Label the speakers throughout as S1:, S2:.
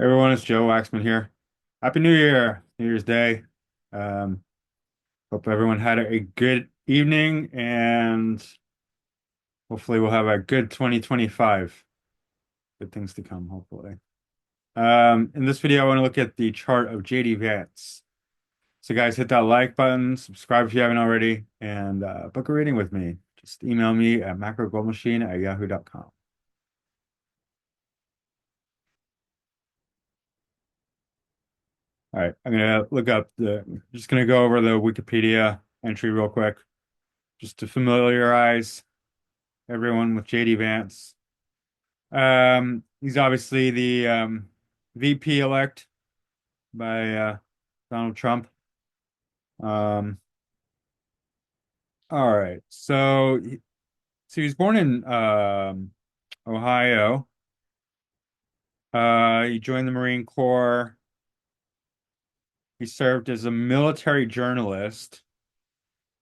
S1: Everyone, it's Joe Waxman here. Happy New Year, New Year's Day. Um, Hope everyone had a good evening and hopefully we'll have a good 2025. Good things to come, hopefully. In this video, I want to look at the chart of JD Vance. So guys, hit that like button, subscribe if you haven't already, and book a reading with me. Just email me at macrogoldmachine@yahoo.com. All right, I'm gonna look up just gonna go over the Wikipedia entry real quick, just to familiarize everyone with JD Vance. He's obviously the VP elect by Donald Trump. Um, all right, so he was born in Ohio. He joined the Marine Corps. He served as a military journalist,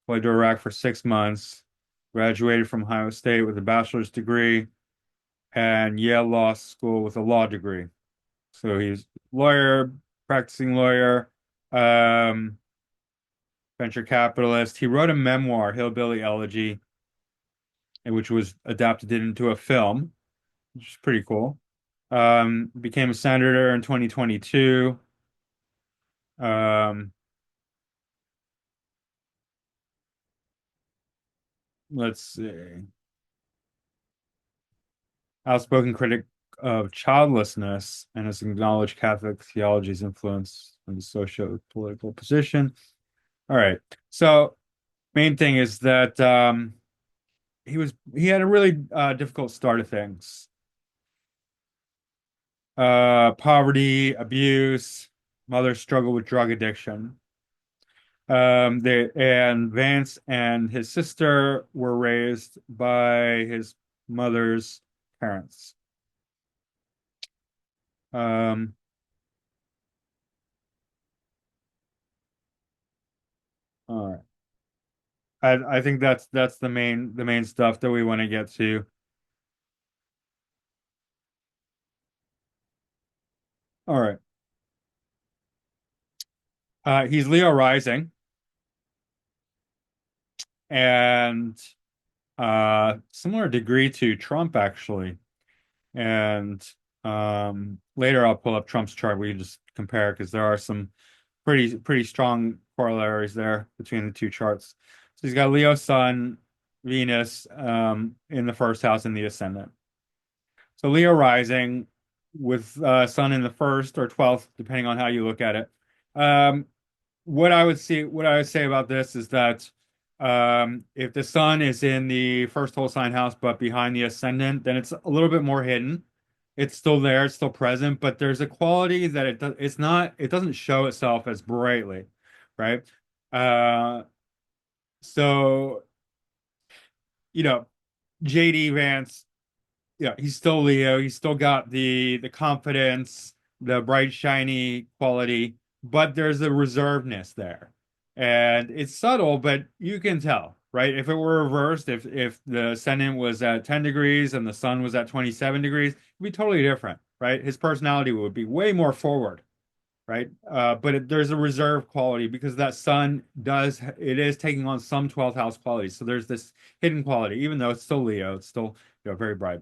S1: played to Iraq for 6 months, graduated from Ohio State with a bachelor's degree, and Yale Law School with a law degree. So he's lawyer, practicing lawyer, um, venture capitalist. He wrote a memoir, Hillbilly Elegy, which was adapted into a film, which is pretty cool. Became a senator in 2022. Um, let's see. Outspoken critic of childlessness and has acknowledged Catholic theology's influence on the socio-political position. All right. So main thing is that he had a really difficult start of things. Poverty, abuse, mother struggled with drug addiction. And Vance and his sister were raised by his mother's parents. Um, all right. I think that's the main stuff that we want to get to. All right. He's Leo rising and similar degree to Trump actually. And later I'll pull up Trump's chart. We can just compare because there are some pretty strong corollaries there between the two charts. So he's got Leo Sun, Venus in the first house in the ascendant. So Leo rising with Sun in the first or 12th, depending on how you look at it. Um, what I would say about this is that if the sun is in the first whole sign house but behind the ascendant, then it's a little bit more hidden. It's still there, it's still present, but there's a quality that it doesn't show itself as brightly, right? Uh, so you know, JD Vance, yeah, he's still Leo. He's still got the confidence, the bright, shiny quality, but there's a reservedness there. And it's subtle, but you can tell, right? If it were reversed, if the ascendant was at 10 degrees and the sun was at 27 degrees, it'd be totally different, right? His personality would be way more forward, right? There's a reserve quality because that sun it is taking on some 12th house qualities. So there's this hidden quality, even though it's still Leo, it's still, very bright.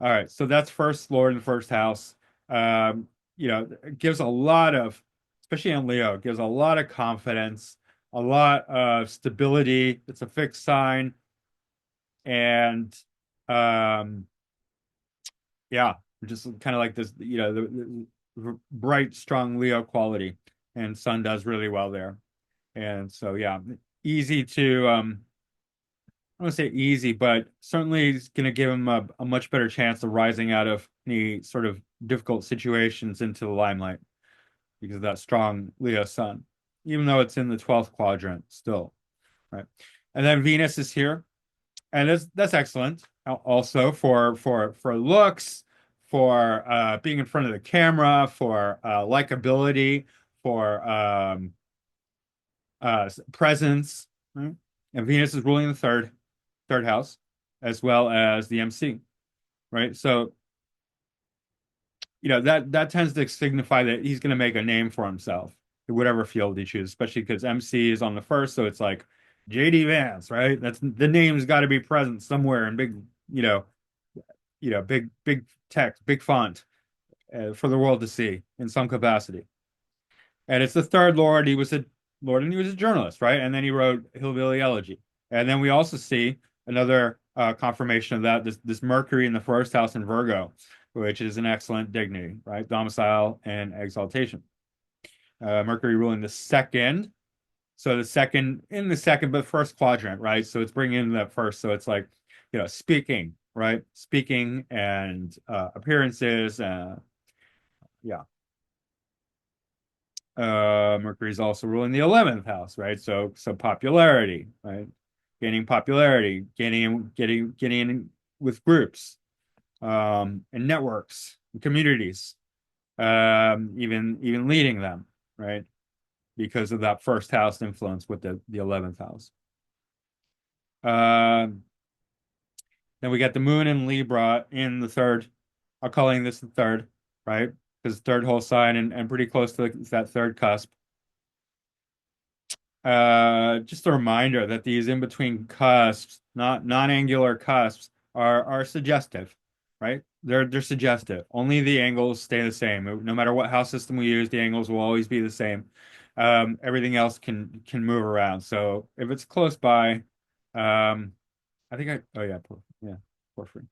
S1: All right, so that's first Lord in the first house. Um, it gives a lot of, especially in Leo, it gives a lot of confidence, a lot of stability. It's a fixed sign, and um, yeah, just kind of like this, the bright, strong Leo quality, and Sun does really well there. And so, yeah, easy to I don't want to say easy, but certainly it's going to give him a much better chance of rising out of any sort of difficult situations into the limelight because of that strong Leo sun, even though it's in the 12th quadrant still, right? And then Venus is here, and that's excellent. Also for looks, for being in front of the camera, for likability, for presence, right? And Venus is ruling the third house, as well as the MC, right? So that tends to signify that he's going to make a name for himself in whatever field he chooses, especially because MC is on the first, so it's like JD Vance, right? That's the name's got to be present somewhere in big, big text, big font for the world to see in some capacity. And it's the third Lord. He was a Lord, and he was a journalist, right? And then he wrote Hillbilly Elegy. And then we also see another confirmation of that, this Mercury in the first house in Virgo, which is an excellent dignity, right? Domicile and exaltation. Mercury ruling the second. So the second in the second, but first quadrant, right? So it's bringing in that first. So it's like, speaking, right? Speaking and appearances. Yeah. Mercury's also ruling the 11th house, right? So popularity, right? Gaining popularity, getting in with groups, and networks, and communities, even leading them, right? Because of that first house influence with the 11th house. Um, then we got the moon in Libra in the third. I'm calling this the third, right? Because third whole sign and pretty close to that third cusp. Just a reminder that these in between cusps, not non-angular cusps, are suggestive, right? They're suggestive. Only the angles stay the same. No matter what house system we use, the angles will always be the same. Everything else can move around. So if it's close by, I think oh yeah, yeah, Porphyry.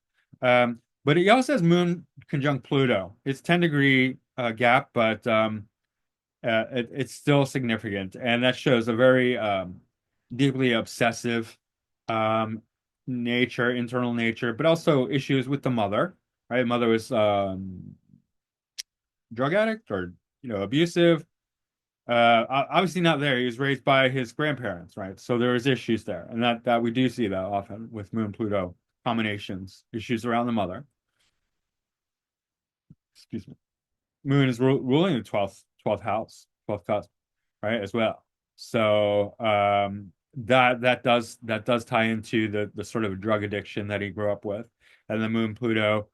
S1: But he also has Moon conjunct Pluto. It's 10-degree gap, but it's still significant, and that shows a very deeply obsessive um, nature, internal nature, but also issues with the mother. Right, mother was drug addict or abusive. Obviously not there. He was raised by his grandparents, right? So there is issues there, and that we do see that often with Moon Pluto combinations, issues around the mother. Excuse me. Moon is ruling the 12th house, 12th house, right, as well. So that does tie into the sort of drug addiction that he grew up with, and the Moon Pluto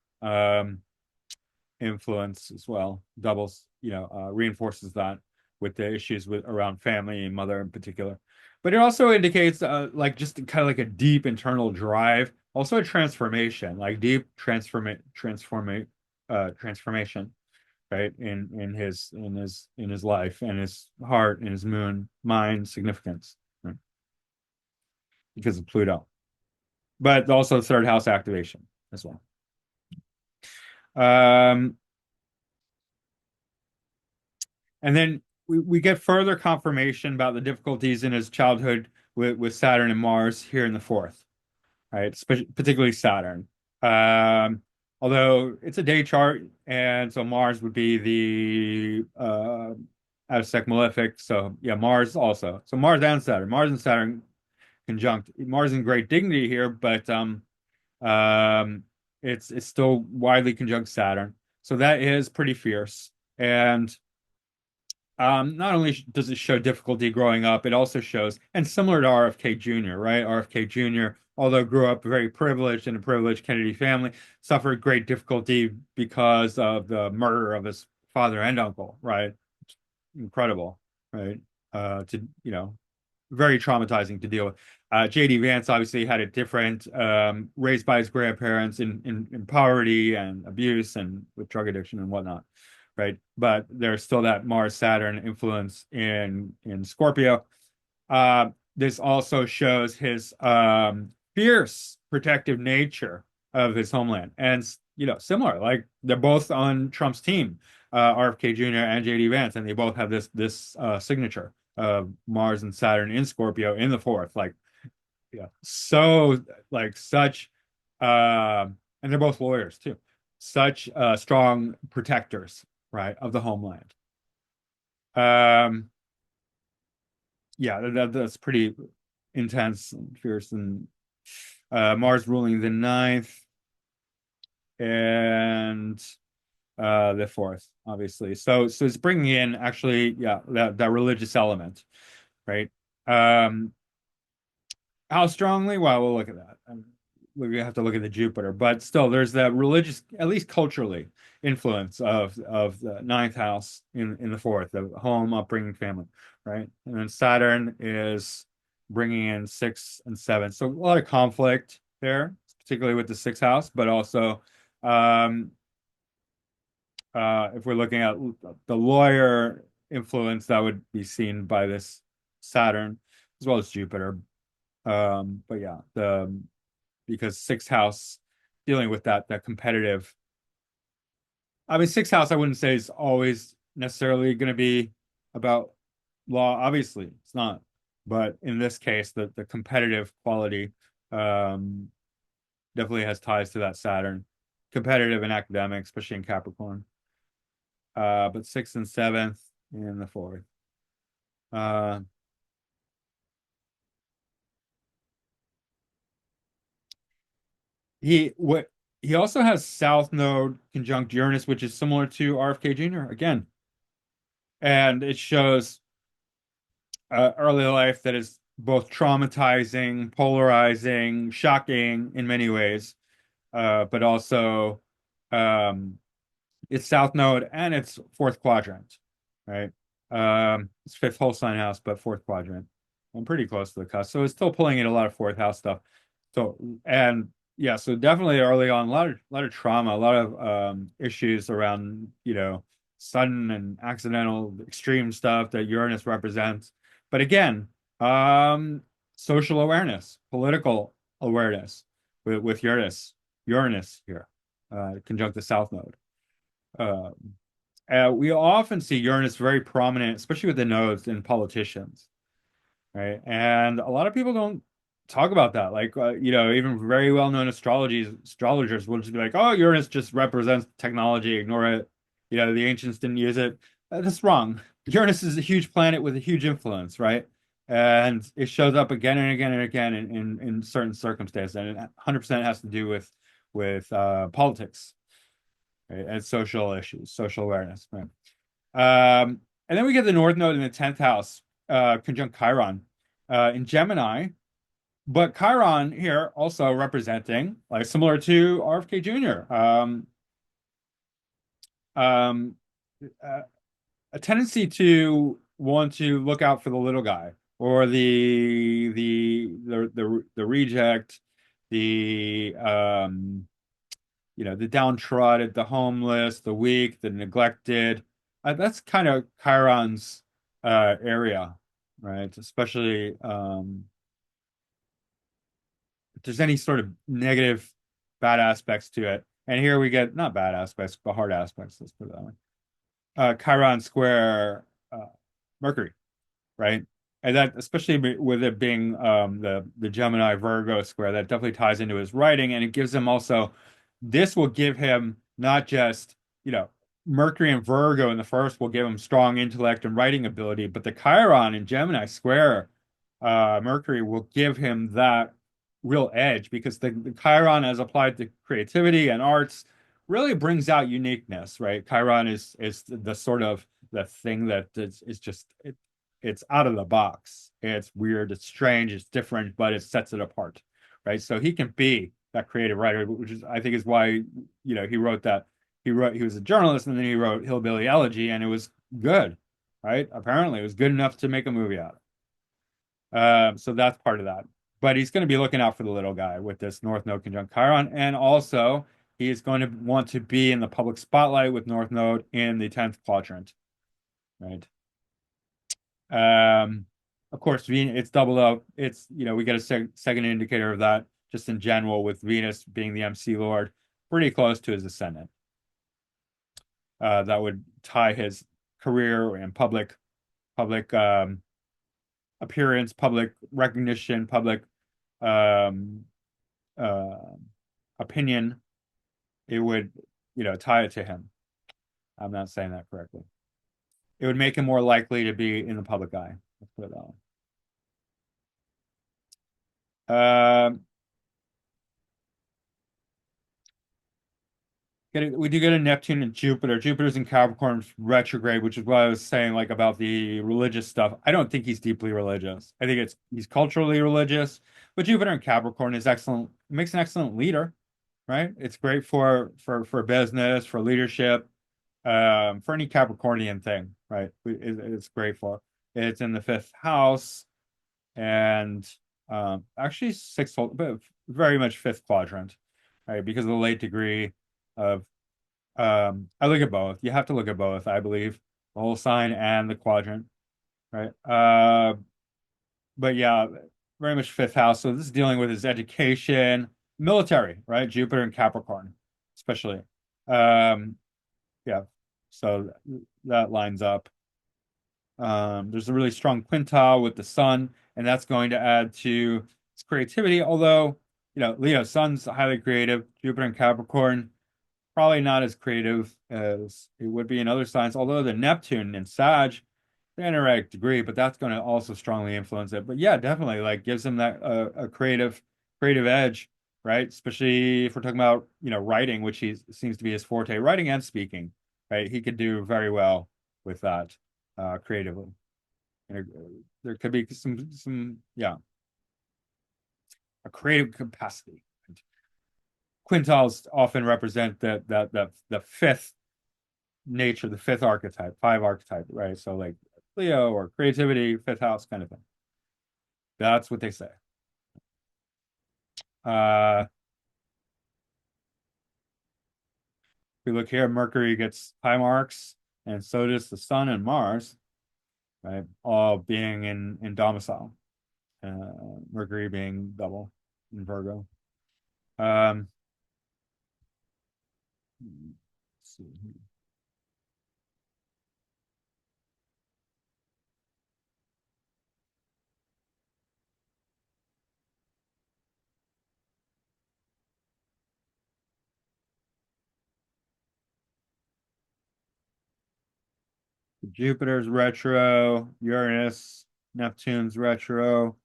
S1: influence as well doubles, reinforces that with the issues with around family and mother in particular. But it also indicates like just kind of like a deep internal drive, also a transformation, like deep transformation, right? In his life and his heart and his moon, mind significance, right? Because of Pluto, but also third house activation as well. Um, and then we get further confirmation about the difficulties in his childhood with Saturn and Mars here in the fourth, right? Particularly Saturn. Um, Although it's a day chart, and so Mars would be the aspect malefic. So yeah, Mars also. So Mars and Saturn conjunct. Mars in great dignity here, but um, it's still widely conjunct Saturn. So that is pretty fierce. And not only does it show difficulty growing up, it also shows, and similar to RFK Jr., right? RFK Jr., although grew up very privileged in a privileged Kennedy family, suffered great difficulty because of the murder of his father and uncle, right? Incredible, right? To, very traumatizing to deal with. JD Vance obviously had it different, raised by his grandparents in poverty and abuse and with drug addiction and whatnot, right? But there's still that Mars Saturn influence in Scorpio. This also shows his fierce protective nature of his homeland, and similar, like they're both on Trump's team, RFK Jr. and JD Vance, and they both have this signature of Mars and Saturn in Scorpio in the fourth, like yeah, so like such, and they're both lawyers too, such strong protectors, right, of the homeland. Um, yeah, that's pretty intense and fierce, and Mars ruling the ninth and the fourth, obviously. So it's bringing in actually, yeah, that religious element, right? How strongly? Well, we'll look at that. we have to look at the Jupiter, but still, there's that religious, at least culturally, influence of the ninth house in the fourth, the home, upbringing, family, right? And then Saturn is bringing in six and seven, so a lot of conflict there, particularly with the sixth house, but also um, if we're looking at the lawyer influence, that would be seen by this Saturn as well as Jupiter. But yeah, the because sixth house dealing with that competitive. I mean, sixth house I wouldn't say is always necessarily going to be about law. Obviously, it's not. But in this case, the competitive quality um, definitely has ties to that Saturn, competitive and academic, especially in Capricorn. But sixth and seventh in the fourth. Uh, what he also has South Node conjunct Uranus, which is similar to RFK Jr. again, and it shows early life that is both traumatizing, polarizing, shocking in many ways, but also um, it's South Node and it's fourth quadrant, right? It's fifth whole sign house, but fourth quadrant. I'm pretty close to the cusp, so it's still pulling in a lot of fourth house stuff. So and yeah, so definitely early on, a lot of trauma, a lot of issues around sudden and accidental extreme stuff that Uranus represents. But again, um, social awareness, political awareness with Uranus here, conjunct the South Node. Uh, we often see Uranus very prominent, especially with the nodes in politicians, right? And a lot of people don't talk about that. Like, even very well-known astrologers will just be like, "Oh, Uranus just represents technology. Ignore it. The ancients didn't use it." That's wrong. Uranus is a huge planet with a huge influence, right? And it shows up again and again and again in certain circumstances, and it 100% has to do with politics, right? And social issues, social awareness, right? And then we get the North Node in the 10th house, conjunct Chiron, in Gemini. But Chiron here also representing, like similar to RFK Jr., um, uh, a tendency to want to look out for the little guy or the reject, the downtrodden, the homeless, the weak, the neglected. That's kind of Chiron's area, right? Especially if there's any sort of negative, bad aspects to it. And here we get not bad aspects, but hard aspects. Let's put it that way. Chiron square Mercury, right? And that, especially with it being the Gemini Virgo square, that definitely ties into his writing, and it gives him also. This will give him not just Mercury and Virgo in the first will give him strong intellect and writing ability, but the Chiron in Gemini square Mercury will give him that real edge because the Chiron as applied to creativity and arts really brings out uniqueness, right? Chiron is the sort of the thing that is just it's out of the box. It's weird, it's strange, it's different, but it sets it apart, right? So he can be that creative writer, which is I think is why he wrote that. He was a journalist and then he wrote Hillbilly Elegy and it was good, right? Apparently, it was good enough to make a movie out of. So that's part of that. But he's going to be looking out for the little guy with this North Node conjunct Chiron. And also, he is going to want to be in the public spotlight with North Node in the 10th quadrant, right? Um, of course, it's doubled up. We get a second indicator of that just in general with Venus being the MC Lord, pretty close to his ascendant. That would tie his career and public appearance, public recognition, public um, uh, opinion, it would, tie it to him. I'm not saying that correctly. It would make him more likely to be in the public eye. Let's put it that way. We do get a Neptune and Jupiter. Jupiter's in Capricorn retrograde, which is what I was saying, like about the religious stuff. I don't think he's deeply religious. I think it's he's culturally religious, but Jupiter in Capricorn is excellent. It makes an excellent leader, right? It's great for business, for leadership, for any Capricornian thing, right? It's great for. It's in the fifth house and actually sixth, but very much fifth quadrant, right? Because of the late degree of I look at both. You have to look at both, I believe, the whole sign and the quadrant, right? But yeah, very much fifth house. So this is dealing with his education, military, right? Jupiter and Capricorn, especially. Um, yeah, so that lines up. There's a really strong quintile with the sun, and that's going to add to its creativity. Although, Leo, sun's highly creative, Jupiter and Capricorn probably not as creative as it would be in other signs, although the Neptune and Sag, they interact degree, but that's going to also strongly influence it. But yeah, definitely like gives him that a creative edge, right? Especially if we're talking about, writing, which he seems to be his forte, writing and speaking, right? He could do very well with that creatively. And there could be yeah, a creative capacity. Quintiles often represent the fifth nature, the fifth archetype, five archetype, right? So like Leo or creativity, fifth house kind of thing. That's what they say. Uh, if we look here, Mercury gets high marks, and so does the Sun and Mars, right? All being in domicile. Mercury being double in Virgo. Um, let's see. Jupiter's retro, Uranus, Neptune's retro.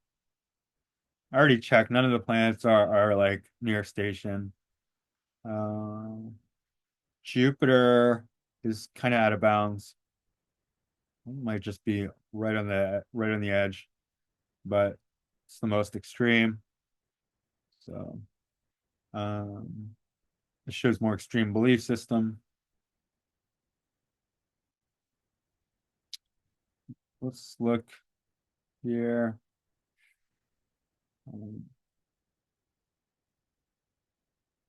S1: I already checked. None of the planets are like near station. Um, Jupiter is kind of out of bounds. It might just be right on the edge, but it's the most extreme. So um, it shows more extreme belief system. Let's look here. Um,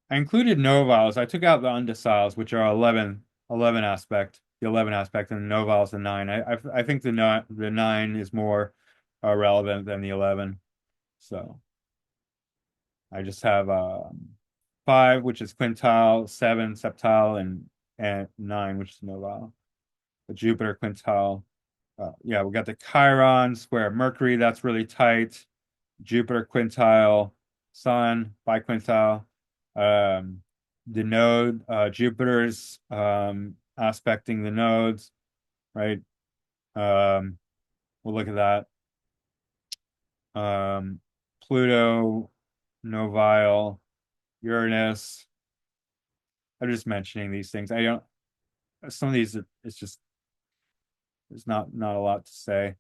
S1: I included noviles. I took out the undeciles, which are 11 aspect, the 11 aspect, and the noviles the nine. I think the nine is more relevant than the 11. So I just have five, which is quintile, seven septile, and nine, which is novile. The Jupiter quintile. Yeah, we got the Chiron square Mercury. That's really tight. Jupiter quintile, Sun biquintile. Um, the node, Jupiter's aspecting the nodes, right? Um, we'll look at that. Um, Pluto, novile, Uranus. I'm just mentioning these things. I don't. Some of these, it's just there's not a lot to say.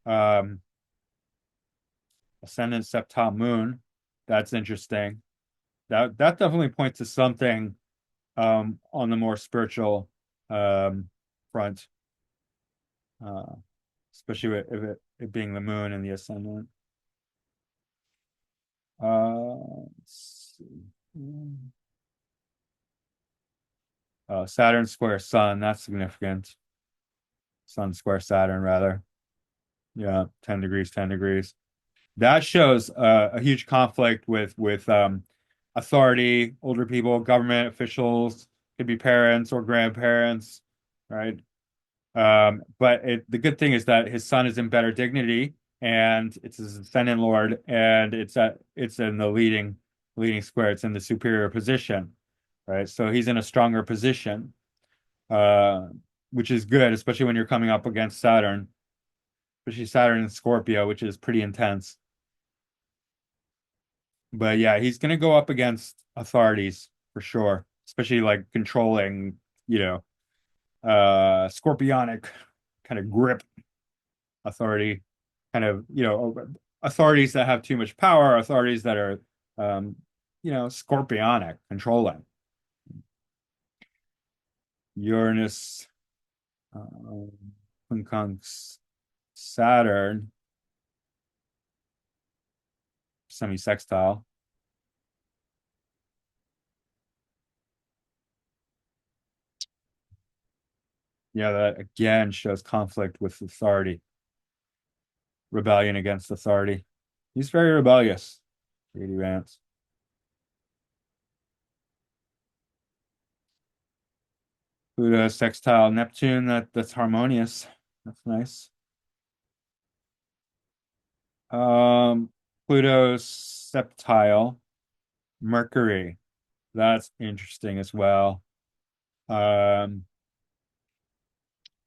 S1: Um, Ascendant septile moon. That's interesting. That definitely points to something on the more spiritual um, front, uh, especially with it being the moon and the ascendant. Let's see. Saturn square Sun. That's significant. Sun square Saturn, rather. Yeah, 10 degrees, 10 degrees. That shows a huge conflict with authority, older people, government officials, could be parents or grandparents, right? But the good thing is that his son is in better dignity, and it's his ascendant lord, and it's in the leading square. It's in the superior position, right? So he's in a stronger position, uh, which is good, especially when you're coming up against Saturn, especially Saturn in Scorpio, which is pretty intense. But yeah, he's going to go up against authorities for sure. especially like controlling, you know, scorpionic kind of grip authority, kind of, authorities that have too much power, authorities that are, um, scorpionic, controlling. Uranus, um, quincunx, Saturn, semi-sextile. Yeah, that again shows conflict with authority, rebellion against authority. He's very rebellious, J.D. Vance. Pluto sextile Neptune, that's harmonious. That's nice. Um, Pluto septile Mercury. That's interesting as well. Um,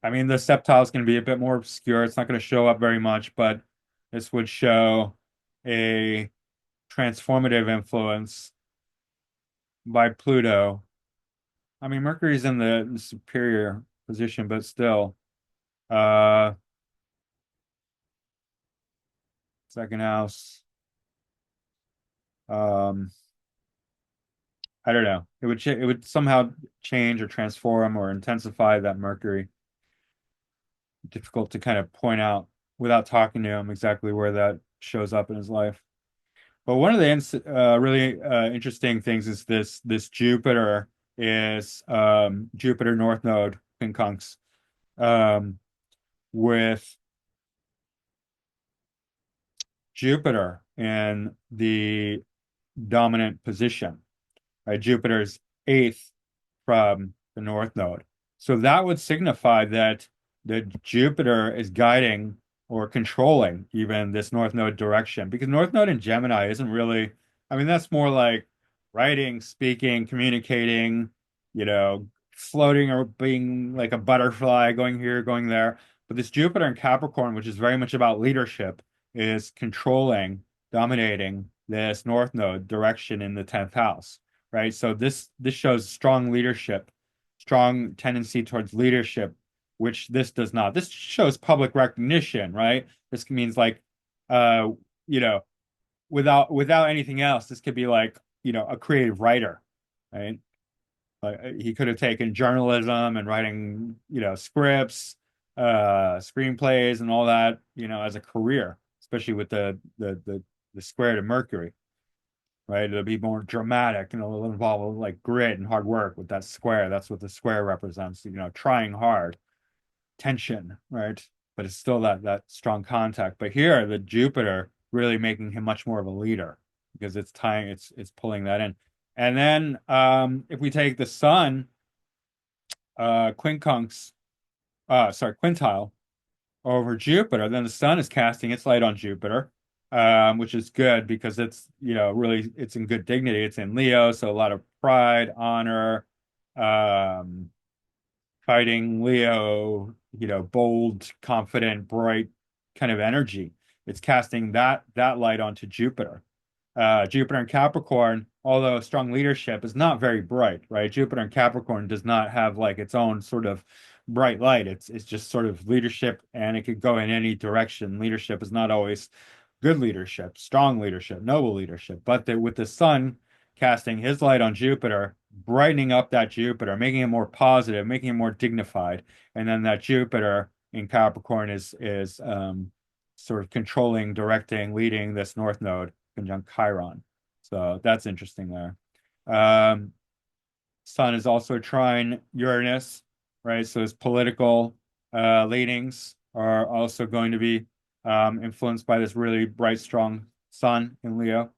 S1: I mean, the septile is going to be a bit more obscure. It's not going to show up very much, but this would show a transformative influence by Pluto. I mean, Mercury's in the superior position, but still, uh, second house. Um, I don't know. It would somehow change or transform or intensify that Mercury. Difficult to kind of point out without talking to him exactly where that shows up in his life. But one of the really interesting things is this Jupiter is Jupiter North Node quincunx um, with Jupiter in the dominant position. Right? Jupiter's eighth from the North Node. So that would signify that the Jupiter is guiding or controlling even this North Node direction because North Node in Gemini isn't really, I mean, that's more like writing, speaking, communicating, floating or being like a butterfly going here, going there. But this Jupiter in Capricorn, which is very much about leadership, is controlling, dominating this North Node direction in the 10th house, right? So this shows strong leadership, strong tendency towards leadership, which this does not. This shows public recognition, right? This means like, uh, you know, without anything else, this could be like, a creative writer, right? Like he could have taken journalism and writing, scripts, screenplays, and all that, as a career, especially with the square to Mercury, right? It'll be more dramatic and it'll involve like grit and hard work with that square. That's what the square represents, trying hard, tension, right? But it's still that strong contact. But here, the Jupiter really making him much more of a leader because it's pulling that in. And then if we take the sun, quincunx, quintile over Jupiter, then the sun is casting its light on Jupiter, which is good because it's, really it's in good dignity. It's in Leo, so a lot of pride, honor, um, fighting Leo, bold, confident, bright kind of energy. It's casting that light onto Jupiter. Jupiter and Capricorn, although strong leadership, is not very bright, right? Jupiter and Capricorn does not have like its own sort of bright light. It's just sort of leadership, and it could go in any direction. Leadership is not always good leadership, strong leadership, noble leadership. But with the sun casting his light on Jupiter, brightening up that Jupiter, making it more positive, making it more dignified, and then that Jupiter in Capricorn is sort of controlling, directing, leading this North Node conjunct Chiron. So that's interesting there. Um, Sun is also trine Uranus, right? So his political leanings are also going to be influenced by this really bright, strong sun in Leo.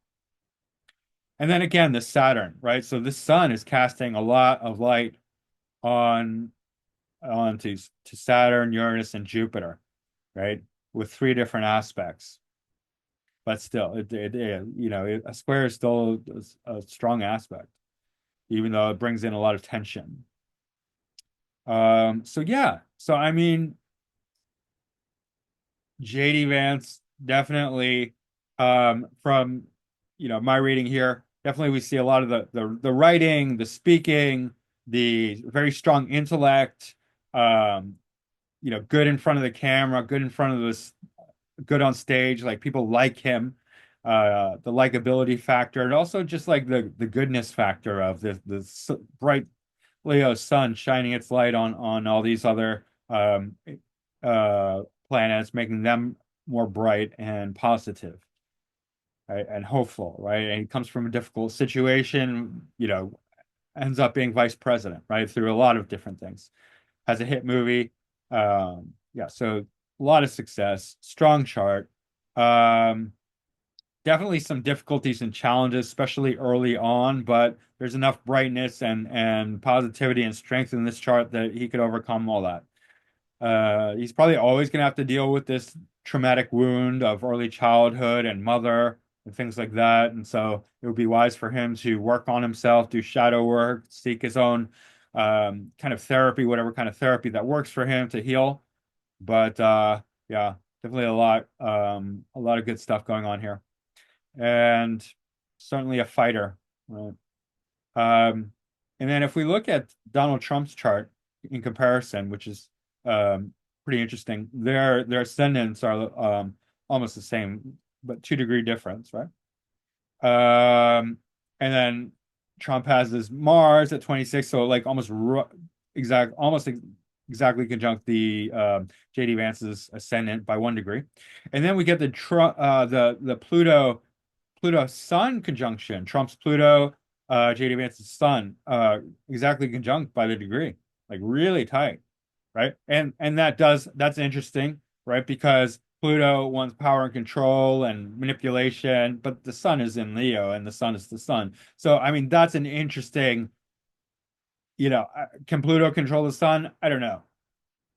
S1: And then again, the Saturn, right? So this sun is casting a lot of light on to Saturn, Uranus, and Jupiter, right? With three different aspects. But still, a square is still a strong aspect, even though it brings in a lot of tension. So yeah, so I mean, JD Vance definitely, from my reading here, definitely we see a lot of the writing, the speaking, the very strong intellect, um, good in front of the camera, good in front of this, good on stage. Like people like him, the likability factor, and also just like the goodness factor of the bright Leo sun shining its light on all these other uh, planets, making them more bright and positive, right? And hopeful, right? And he comes from a difficult situation, ends up being vice president, right? Through a lot of different things. Has a hit movie. Yeah, so a lot of success, strong chart. Um, Definitely some difficulties and challenges, especially early on, but there's enough brightness and positivity and strength in this chart that he could overcome all that. He's probably always going to have to deal with this traumatic wound of early childhood and mother and things like that. And so it would be wise for him to work on himself, do shadow work, seek his own kind of therapy, whatever kind of therapy that works for him to heal. But yeah, definitely a lot of good stuff going on here, and certainly a fighter. Right? Um, and then if we look at Donald Trump's chart in comparison, which is pretty interesting, their ascendants are almost the same, but 2-degree difference, right? And then Trump has his Mars at 26, so like almost exactly conjunct the JD Vance's ascendant by 1 degree. And then we get the Pluto Sun conjunction, Trump's Pluto, JD Vance's Sun, exactly conjunct by the degree, like really tight, right? And that's interesting, right? Because Pluto wants power and control and manipulation, but the Sun is in Leo, and the Sun is the Sun. So I mean, that's an interesting, can Pluto control the Sun? I don't know.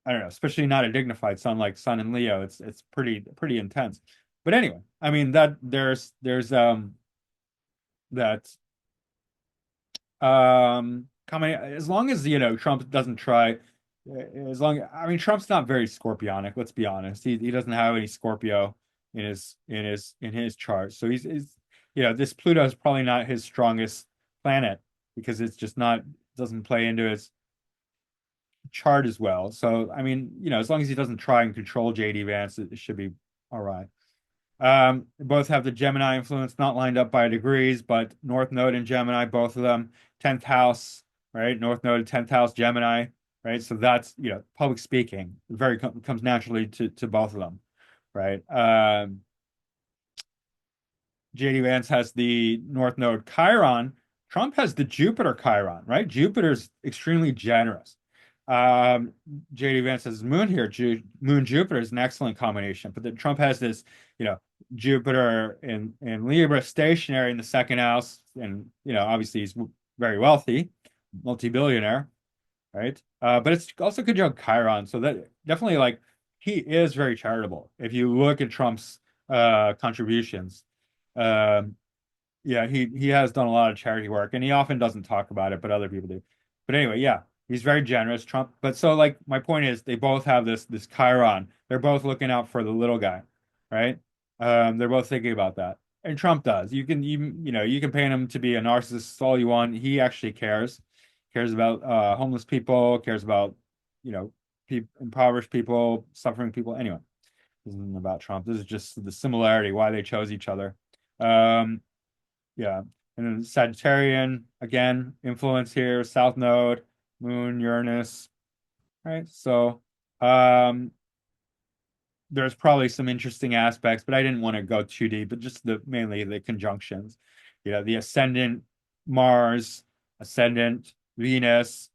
S1: I don't know, especially not a dignified Sun like Sun in Leo. It's pretty intense. But anyway, I mean that there's that coming as long as Trump doesn't try as long I mean Trump's not very scorpionic, let's be honest. He doesn't have any Scorpio in his chart. So he's this Pluto is probably not his strongest planet because it's just not doesn't play into his chart as well. So I mean, as long as he doesn't try and control JD Vance, it should be all right. Both have the Gemini influence, not lined up by degrees, but North Node in Gemini, both of them, 10th house, right? North Node, 10th house, Gemini, right? So that's, public speaking, comes naturally to both of them, right? JD Vance has the North Node Chiron. Trump has the Jupiter Chiron, right? Jupiter's extremely generous. Um, JD Vance has Moon here. Moon Jupiter is an excellent combination, but then Trump has this, Jupiter in Libra stationary in the second house, and obviously he's very wealthy, multi-billionaire, right? But it's also conjunct Chiron, so that definitely like he is very charitable. If you look at Trump's contributions, um, yeah, he has done a lot of charity work, and he often doesn't talk about it, but other people do. But anyway, yeah, he's very generous, Trump. But so like my point is, they both have this Chiron. They're both looking out for the little guy, right? They're both thinking about that, and Trump does. You can paint him to be a narcissist all you want. He actually cares about homeless people, cares about you know impoverished people, suffering people. Anyway, this isn't about Trump. This is just the similarity why they chose each other. Um, yeah. And then Sagittarian, again, influence here, South Node, Moon, Uranus, right? So um there's probably some interesting aspects, but I didn't want to go too deep, but just mainly the conjunctions. The ascendant Mars, ascendant Venus,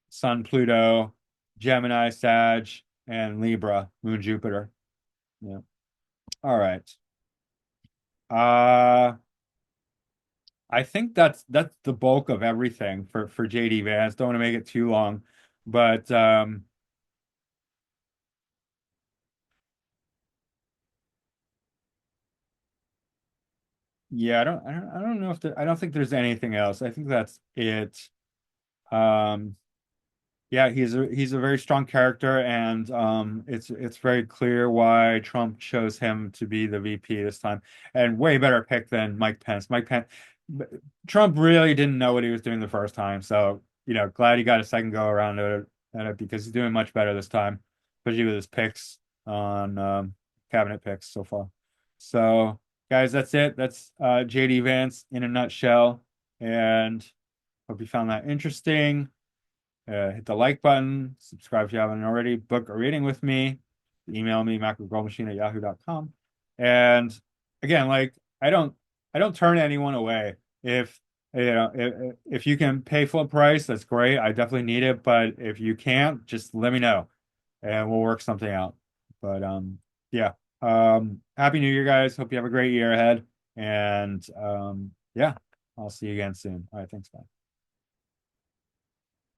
S1: Sun, Pluto, Gemini, Sag, and Libra, Moon, Jupiter. Yeah. All right. Uh I think that's the bulk of everything for JD Vance. Don't want to make it too long, but yeah, I don't know if I don't think there's anything else. I think that's it. Um, yeah, he's a very strong character, and it's very clear why Trump chose him to be the VP this time, and way better pick than Mike Pence. Mike Pence. but Trump really didn't know what he was doing the first time. So, glad he got a second go around at it because he's doing much better this time, especially with his picks on cabinet picks so far. So, guys, that's it. That's JD Vance in a nutshell. And hope you found that interesting. Hit the like button, subscribe if you haven't already, book a reading with me, email me, macrogirlmachine@yahoo.com. And again, like I don't turn anyone away. If if you can pay full price, that's great. I definitely need it. But if you can't, just let me know and we'll work something out. But yeah. Happy New Year, guys. Hope you have a great year ahead. And yeah, I'll see you again soon. All right, thanks, bye.